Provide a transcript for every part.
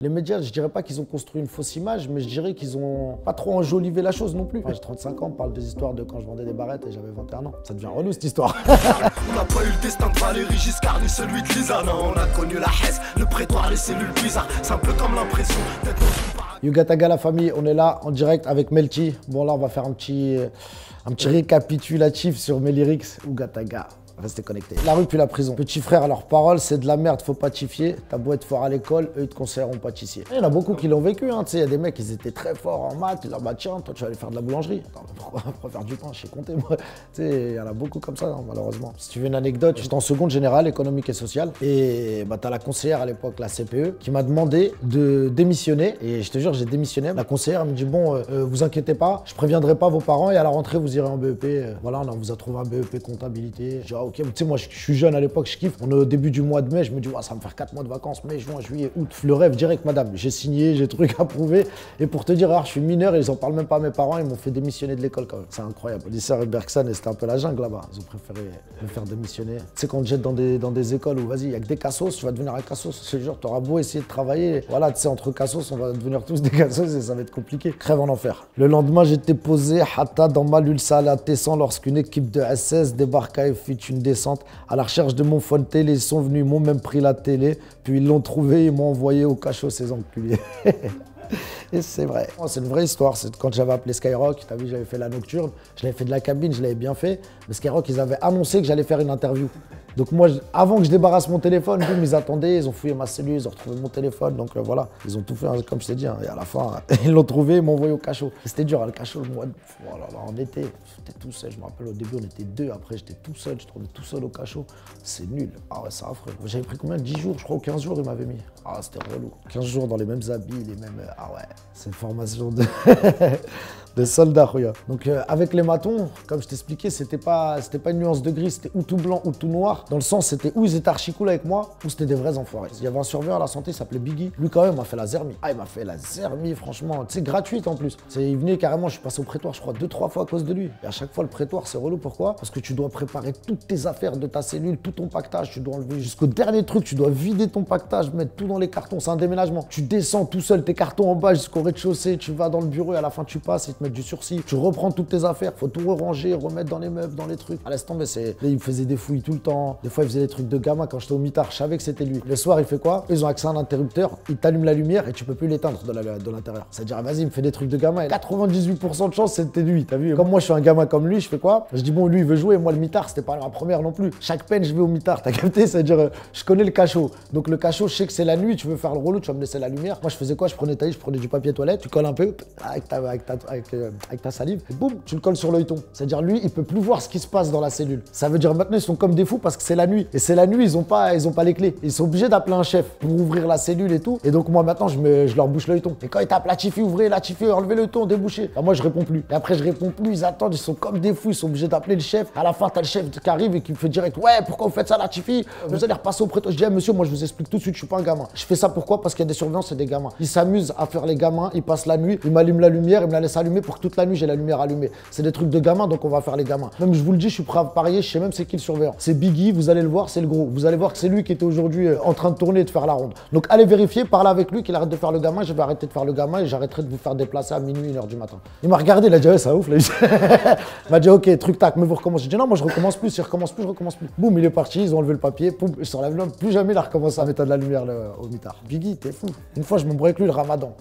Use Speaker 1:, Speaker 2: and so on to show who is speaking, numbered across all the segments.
Speaker 1: Les médias, je dirais pas qu'ils ont construit une fausse image, mais je dirais qu'ils ont pas trop enjolivé la chose non plus. J'ai 35 ans, on parle des histoires de quand je vendais des barrettes et j'avais 21 ans. Ça devient relou cette histoire.
Speaker 2: On n'a pas eu le destin de Valéry Giscard ni celui de Lisa. Non, on a connu la Hesse, le prétoire, les cellules bizarres. C'est un peu comme l'impression d'être dans une parade.
Speaker 1: Yugataga la famille, on est là en direct avec Melty. Bon là, on va faire un petit récapitulatif sur mes lyrics. Yugataga. Restez connectés. La rue puis la prison. Petit frère à leurs paroles, c'est de la merde, faut pas tifier. T'as beau être fort à l'école, eux ils te conseilleront pâtissier. Il y en a beaucoup qui l'ont vécu, hein. Tu sais, il y a des mecs, ils étaient très forts en maths, ils leur bah tiens, toi tu vas aller faire de la boulangerie. Attends, pourquoi faire du pain? Je sais compter moi. Tu sais, il y en a beaucoup comme ça, hein, malheureusement. Si tu veux une anecdote, j'étais en seconde générale, économique et sociale. Et bah t'as la conseillère à l'époque, la CPE, qui m'a demandé de démissionner. Et je te jure, j'ai démissionné. La conseillère elle me dit bon, vous inquiétez pas, je préviendrai pas vos parents et à la rentrée vous irez en BEP. Voilà, on vous a trouvé un BEP comptabilité. Je dis ah ok, tu sais moi je suis jeune à l'époque, je kiffe. On est au début du mois de mai, je me dis, ça va me faire 4 mois de vacances, mai, juin, juillet, août. Le rêve direct, madame. J'ai signé, j'ai truc à prouver. Et pour te dire, alors, je suis mineur et ils en parlent même pas à mes parents, ils m'ont fait démissionner de l'école quand même. C'est incroyable. Au lycée avec Bergson, c'était un peu la jungle là-bas. Ils ont préféré me faire démissionner. Tu sais, quand on te jette dans des écoles où, vas-y, il y a que des cassos, tu vas devenir un cassos. Ce jour, tu auras beau essayer de travailler. Voilà, tu sais, entre cassos, on va devenir tous des cassos et ça va être compliqué. Crève en enfer. Le lendemain, j'étais posé, Hatta, dans ma Lulsal à Tessan, lorsqu'une équipe de SS débarqua et fit une descente à la recherche de mon phone télé. Ils sont venus, ils m'ont même pris la télé, puis ils l'ont trouvé, ils m'ont envoyé au cachot, ces enculés. Et c'est vrai. C'est une vraie histoire. C'est quand j'avais appelé Skyrock, t'as vu, j'avais fait la nocturne, je l'avais fait de la cabine, je l'avais bien fait. Mais Skyrock, ils avaient annoncé que j'allais faire une interview. Donc moi, avant que je débarrasse mon téléphone, boum, ils attendaient, ils ont fouillé ma cellule, ils ont retrouvé mon téléphone. Donc voilà, ils ont tout fait, hein, comme je t'ai dit. Hein, et à la fin, ils l'ont trouvé, ils m'ont envoyé au cachot. C'était dur, hein, le cachot, le mois de... Oh là là, en été, j'étais tout seul. Je me rappelle, au début, on était 2. Après, j'étais tout seul. Je tournais tout seul au cachot. C'est nul. Ah ouais, c'est affreux. J'avais pris combien? 10 jours, je crois, ou 15 jours, ils m'avaient mis. Ah, c'était relou. 15 jours dans les mêmes habits, les mêmes... Ah ouais, c'est une formation de... de soldats, regarde. Donc avec les matons, comme je t'expliquais, c'était pas une nuance de gris, c'était ou tout blanc ou tout noir. Dans le sens, c'était ou ils étaient archi cool avec moi, ou c'était des vrais enfoirés. Il y avait un surveillant à la santé, il s'appelait Biggie. Lui quand même m'a fait la zermie. Ah, il m'a fait la zermie, franchement. Tu sais, gratuite en plus. Il venait carrément, je suis passé au prétoire, je crois, 2-3 fois à cause de lui. Et à chaque fois, le prétoire, c'est relou. Pourquoi? Parce que tu dois préparer toutes tes affaires de ta cellule, tout ton pactage, tu dois enlever jusqu'au dernier truc, tu dois vider ton pactage, mettre tout dans les cartons. C'est un déménagement. Tu descends tout seul tes cartons en bas jusqu'au rez-de-chaussée, tu vas dans le bureau et à la fin, tu passes, ils te mettent du sursis. Tu reprends toutes tes affaires, faut tout ranger, remettre dans les meubles, dans les trucs. À laisse tomber, il me faisait des fouilles tout le temps. Des fois, il faisait des trucs de gamin quand j'étais au mitard. Je savais que c'était lui. Le soir, il fait quoi? Ils ont accès à un interrupteur, il t'allume la lumière et tu peux plus l'éteindre de l'intérieur. C'est-à-dire, vas-y, il me fait des trucs de gamin. Et 98% de chance, c'était lui. T'as vu? Comme moi, je suis un gamin comme lui, je fais quoi? Je dis, bon, lui, il veut jouer. Moi, le mitard, c'était pas ma première non plus. Chaque peine, je vais au mitard. T'as capté? C'est-à-dire, je connais le cachot. Donc, le cachot, je sais que c'est la nuit. Tu veux faire le relou, tu vas me laisser la lumière. Moi, je faisais quoi? Je prenais je prenais du papier toilette, tu colles un peu avec ta salive. Et boum, tu le colles sur l'œilleton. C'est-à-dire, lui, il peut plus voir ce qui se passe dans la cellule. Ça veut dire maintenant, ils sont comme des fous parce que c'est la nuit. Et c'est la nuit, ils ont pas les clés. Ils sont obligés d'appeler un chef pour ouvrir la cellule et tout. Et donc, moi, maintenant, je leur bouche l'œilleton. Et quand ils tapent la Tifi, ouvrez la Tifi, enlevez l'œilleton, débouchez. Bah, moi, je réponds plus. Et après, je réponds plus. Ils attendent, ils sont comme des fous. Ils sont obligés d'appeler le chef. À la fin, t'as le chef qui arrive et qui me fait direct, ouais, pourquoi vous faites ça, la Tifi? Vous allez repasser au prétoire. Je dis, monsieur, moi, je vous explique tout de suite, je suis pas un gamin. Je fais ça pourquoi? Parce qu'il y a des surveillants, c'est des gamins. Ils s'amusent à faire les gamins. Ils passent la nuit. Ils m'allument la lumière. Ils me la laissent allumer pour que toute la nuit, j'ai la lumière allumée. C'est des trucs de gamins, donc on va faire les gamins. Même je vous le dis, je suis prêt à parier, je sais même c'est qui le surveillant. C'est Biggie, vous allez le voir, c'est le gros. Vous allez voir que c'est lui qui était aujourd'hui en train de tourner et de faire la ronde. Donc allez vérifier, parlez avec lui, qu'il arrête de faire le gamin, je vais arrêter de faire le gamin et j'arrêterai de vous faire déplacer à minuit, 1h du matin. Il m'a regardé, il a dit ouais, ça ouf là. Il m'a dit ok, truc tac, mais vous recommencez. J'ai dit non, moi je recommence plus, il recommence plus, je recommence plus. Boum, il est parti, ils ont enlevé le papier, poum, je s'enlève l'homme, plus jamais il a recommencé à mettre de la lumière au mitard. Biggie, t'es fou. Une fois je m'embrouille avec lui le ramadan.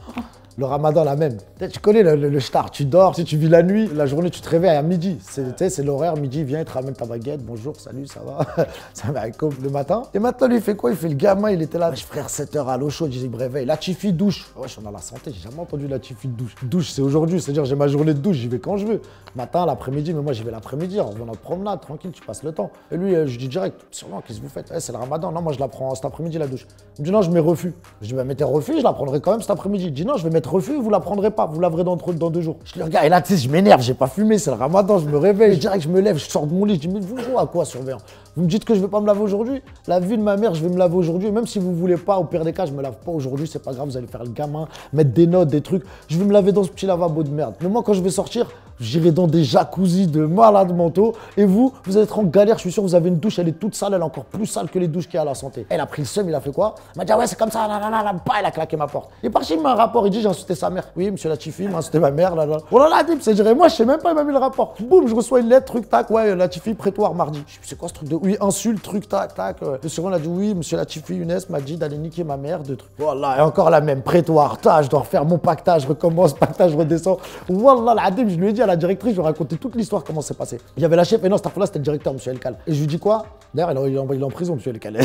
Speaker 1: Le ramadan, la même. Tu connais le shtar, tu dors, tu vis la nuit, la journée, tu te réveilles à midi. C'est l'horaire, midi, viens, il te ramène ta baguette, bonjour, salut, ça va? Ça va comme le matin. Et maintenant, lui, il fait quoi? Il fait le gamin, il était là. Wesh, frère, 7h à l'eau chaude, il me réveille. La Tifi douche. Wesh, on a la santé, j'ai jamais entendu la Tifi de douche. Douche, c'est aujourd'hui, c'est-à-dire j'ai ma journée de douche, j'y vais quand je veux. Matin, l'après-midi, mais moi, j'y vais l'après-midi, on va notre promenade, tranquille, tu passes le temps. Et lui, je dis direct, sûrement, qu'est-ce que vous faites? C'est le ramadan. Non, moi, je la prends cet après-midi, la douche. Il me dit non, je mets refus. Je dis, bah, mettez refus, je la prendrai quand même cet après-midi. Il dit non, je vais mettre refus, vous la prendrez pas, vous laverez dans 2 jours. Je le regarde et là, tu sais, je m'énerve, j'ai pas fumé, c'est le ramadan, je me réveille, direct, je me lève, je sors de mon lit, je dis, mais vous jouez à quoi, surveillant? Vous me dites que je vais pas me laver aujourd'hui? La vie de ma mère, je vais me laver aujourd'hui, même si vous voulez pas, au pire des cas, je me lave pas aujourd'hui, c'est pas grave, vous allez faire le gamin, mettre des notes, des trucs. Je vais me laver dans ce petit lavabo de merde. Mais moi, quand je vais sortir, j'irai dans des jacuzzis de malades mentaux. Et vous allez être en galère. Je suis sûr, vous avez une douche, elle est toute sale, elle est encore plus sale que les douches qu'il y a à la santé. Elle a pris le seum, il a fait quoi? Il m'a dit, ah ouais, c'est comme ça, il a claqué ma porte. Il est parti, il m'a un rapport, il dit, j'ai insulté sa mère. Oui, monsieur Latifi, il m'a insulté ma mère, là. Oh là là, c'est dirait, moi, je sais même pas, il m'a mis le rapport. Boum, je reçois une lettre, truc, tac, ouais, Latifi, prétoire mardi. Je dis, c'est quoi ce truc de, oui, insulte, truc, tac, tac. Le second, il a dit, oui, monsieur Latifi, Younes m'a dit d'aller niquer ma mère, de trucs. Voilà, et encore la même, prétoire, je dois refaire mon pactage, je recommence, pactage, je redescends. Wallah, l'adem, je lui ai dit à la directrice, je lui ai raconté toute l'histoire, comment c'est passé. Il y avait la chef, et non, cette fois-là, c'était le directeur, monsieur Elkal. Et je lui dis quoi? D'ailleurs, il est en prison, monsieur Elkal.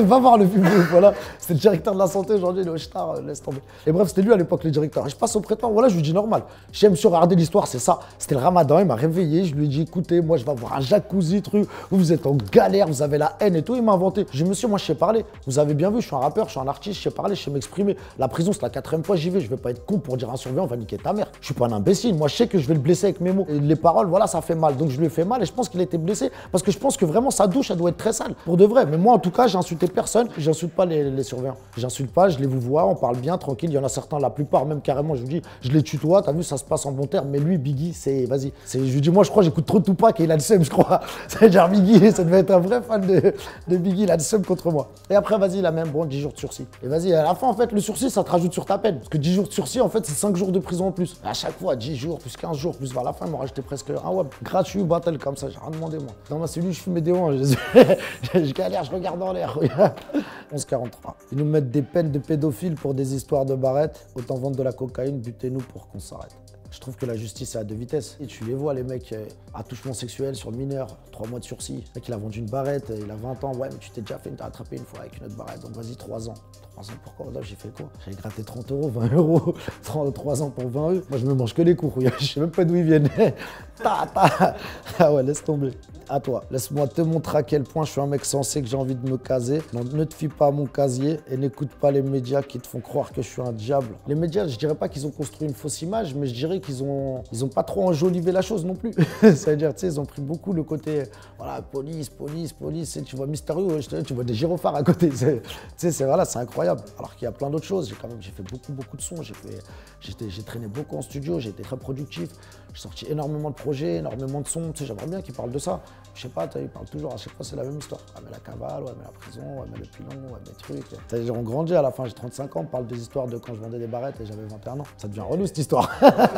Speaker 1: Va voir le film, voilà. C'est le directeur de la santé aujourd'hui, il est au Shtar, laisse tomber. Et bref, c'était lui à l'époque, le directeur. Et je passe au prétoire, voilà, je lui dis normal. J'ai monsieur regardé l'histoire, c'est ça. C'était le ramadan, il m'a réveillé, je lui ai dit, écoutez, moi, je vais avoir un jacuzzi, truc, vous êtes en galère, vous avez la haine et tout. Il m'a inventé. J'ai dit, monsieur, moi, je sais parler. Vous avez bien vu, je suis un rappeur, je suis un artiste, je sais parler, je sais m'exprimer. La prison, c'est la 4e fois que j'y vais. Je vais pas être con pour dire à un surveillant, on va niquer ta mère. Je suis pas un imbécile. Moi, je sais que je vais le blesser avec mes mots. Et les paroles, voilà, ça fait mal. Donc, je lui ai fait mal et je pense qu'il a été blessé parce que je pense que vraiment sa douche, elle doit être très sale. Pour de vrai. Mais moi, en tout cas, j'ai insulté personne. J'insulte pas les surveillants. J'insulte pas, je les vous vois, on parle bien, tranquille. Il y en a certains, la plupart, même carrément, je vous dis, je les tutoie. T'as vu, ça se passe en bon terme. Mais lui, Biggie, c'est, vas-y. Je lui dis, moi, je crois, j'écoute trop Tupac et il a le seum, je crois. C'est-à-dire, Biggie, ça devait être un vrai fan de Biggie. Il a le seum contre moi. Et après, vas-y, il a même, bon, 10 jours de sursis. Et vas-y, à la fin, en fait, le sursis, ça te rajoute sur ta peine. Parce que 10 jours de sursis, en fait, c'est 5 jours de prison en plus. À chaque fois, 10 jours, plus 15 jours, plus vers la fin, ils m'ont rajouté presque un web. Gratuit, battle comme ça, j'ai rien demandé, moi. Dans ma cellule, je fume des déons, je galère, je regarde dans l'air. 11h43. Ils nous mettent des peines de pédophiles pour des histoires de barrettes. Autant vendre de la cocaïne, butez-nous pour qu'on s'arrête. Je trouve que la justice est à 2 vitesses. Et tu les vois, les mecs, attouchement sexuel sur mineur, 3 mois de sursis. Le mec, il a vendu une barrette, il a 20 ans. Ouais, mais tu t'es déjà fait attraper une fois avec une autre barrette. Donc vas-y, 3 ans. 3 ans pourquoi? Là, j'ai fait quoi? J'avais gratté 30 €, 20 €. 3 ans pour 20 €. Moi, je me mange que les cours. Je sais même pas d'où ils viennent. Ah ouais, laisse tomber. À toi, laisse-moi te montrer à quel point je suis un mec sensé, que j'ai envie de me caser. Donc ne te fie pas à mon casier et n'écoute pas les médias qui te font croire que je suis un diable. Les médias, je dirais pas qu'ils ont construit une fausse image, mais je dirais qu'ils ont pas trop enjolivé la chose non plus. C'est-à-dire, tu sais, ils ont pris beaucoup le côté, voilà, police, tu vois mystérieux, tu vois des gyrophares à côté. Tu sais, voilà, c'est incroyable. Alors qu'il y a plein d'autres choses. J'ai fait beaucoup de sons. J'ai traîné beaucoup en studio, j'ai été très productif. J'ai sorti énormément de projets, énormément de sons. Tu sais, j'aimerais bien qu'ils parlent de ça. Je sais pas, ils parlent toujours, à chaque fois c'est la même histoire. Ouais, mais la cavale, ouais, mais la prison, ouais, mais le pilon, ouais, mais trucs. C'est-à-dire, on grandit à la fin, j'ai 35 ans, on parle des histoires de quand je vendais des barrettes et j'avais 21 ans. Ça devient relou cette histoire.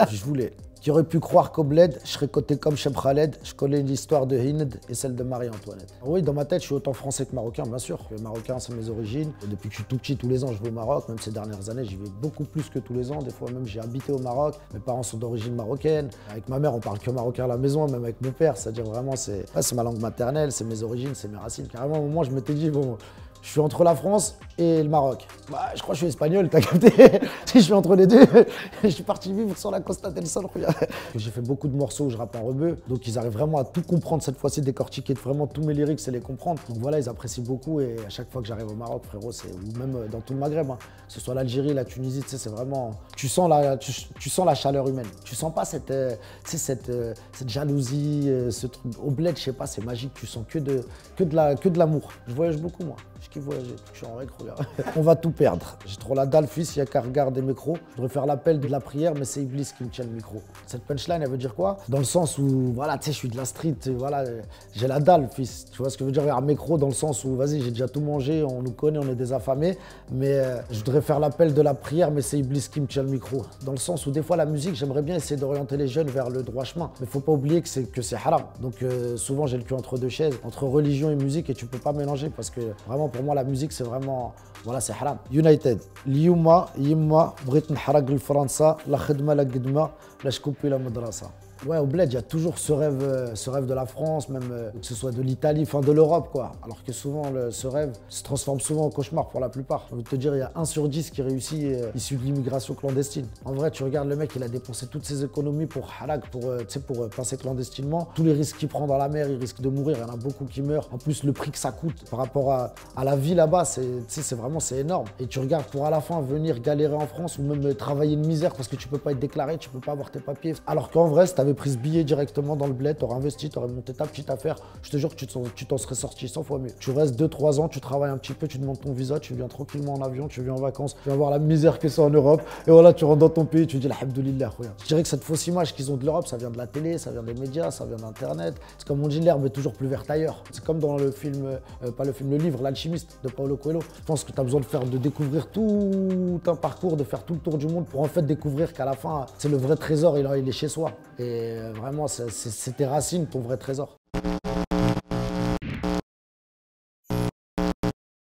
Speaker 1: Je voulais. Qui aurait pu croire qu'au bled, je serais coté comme Cheb Khaled, je collais l'histoire de Hind et celle de Marie-Antoinette. Oui, dans ma tête, je suis autant français que marocain, bien sûr. Le marocain, c'est mes origines. Et depuis que je suis tout petit, tous les ans, je vais au Maroc. Même ces dernières années, j'y vais beaucoup plus que tous les ans. Des fois, même, j'ai habité au Maroc. Mes parents sont d'origine marocaine. Avec ma mère, on parle que marocain à la maison, même avec mon père. C'est-à-dire vraiment, c'est ma langue maternelle, c'est mes origines, c'est mes racines. Carrément, au moment, je m'étais dit, bon, je suis entre la France et le Maroc. Bah, je crois que je suis espagnol, t'as capté? Si je suis entre les deux, je suis parti vivre sur la Costa del Sol. J'ai fait beaucoup de morceaux où je rappe en rebeu, donc ils arrivent vraiment à tout comprendre cette fois-ci, décortiquer vraiment tous mes lyrics et les comprendre. Donc voilà, ils apprécient beaucoup et à chaque fois que j'arrive au Maroc, frérot, ou même dans tout le Maghreb, hein, que ce soit l'Algérie, la Tunisie, tu sais, c'est vraiment... Tu sens la chaleur humaine. Tu sens pas cette jalousie, ce truc. Au bled, je sais pas, c'est magique, tu sens que de l'amour. Je voyage beaucoup, moi. Je kiffe voyager, je suis en règle, regarde. On va tout perdre. J'ai trop la dalle, fils, il n'y a qu'à regarder mes micros. Je devrais faire l'appel de la prière, mais c'est Iblis qui me tient le micro. Cette punchline, elle veut dire quoi? Dans le sens où, voilà, tu sais, je suis de la street, voilà, j'ai la dalle, fils. Tu vois ce que je veux dire? Un micro dans le sens où, vas-y, j'ai déjà tout mangé, on nous connaît, on est des affamés. Mais je voudrais faire l'appel de la prière, mais c'est Iblis qui me tient le micro. Dans le sens où, des fois, la musique, j'aimerais bien essayer d'orienter les jeunes vers le droit chemin. Mais faut pas oublier que c'est haram. Donc, souvent, j'ai le cul entre deux chaises, entre religion et musique, et tu peux pas mélanger parce que, vraiment, pour moi, la musique, c'est vraiment, voilà, c'est haram. United. Liyuma, Yimma, Brit Nharag le França, la Khedma, la Gidma, la Shkoupi, la Madrasa. Ouais, au bled, il y a toujours ce rêve de la France, même que ce soit de l'Italie, enfin de l'Europe, quoi. Alors que souvent, ce rêve se transforme souvent en cauchemar pour la plupart. Je veux te dire, il y a 1 sur 10 qui réussit issu de l'immigration clandestine. En vrai, tu regardes le mec, il a dépensé toutes ses économies pour halak, pour passer clandestinement. Tous les risques qu'il prend dans la mer, il risque de mourir. Il y en a beaucoup qui meurent. En plus, le prix que ça coûte par rapport à la vie là-bas, c'est énorme. Et tu regardes pour à la fin venir galérer en France ou même travailler une misère parce que tu peux pas être déclaré, tu peux pas avoir tes papiers. Alors qu'en vrai, si t'avais pris ce billet directement dans le bled, t'aurais investi, t'aurais monté ta petite affaire. Je te jure que tu t'en serais sorti 100 fois mieux. Tu restes 2-3 ans, tu travailles un petit peu, tu demandes ton visa, tu viens tranquillement en avion, tu viens en vacances, tu vas voir la misère que c'est en Europe. Et voilà, tu rentres dans ton pays, tu dis alhamdoulilah, regarde. Je dirais que cette fausse image qu'ils ont de l'Europe, ça vient de la télé, ça vient des médias, ça vient d'Internet. C'est comme on dit, l'herbe est toujours plus verte ailleurs. C'est comme dans le film, le livre, L'Alchimiste de Paulo Coelho. Je pense que tu as besoin de découvrir tout un parcours, de faire tout le tour du monde pour en fait découvrir qu'à la fin, c'est le vrai trésor, il est chez soi. Et vraiment, c'est tes racines, ton vrai trésor.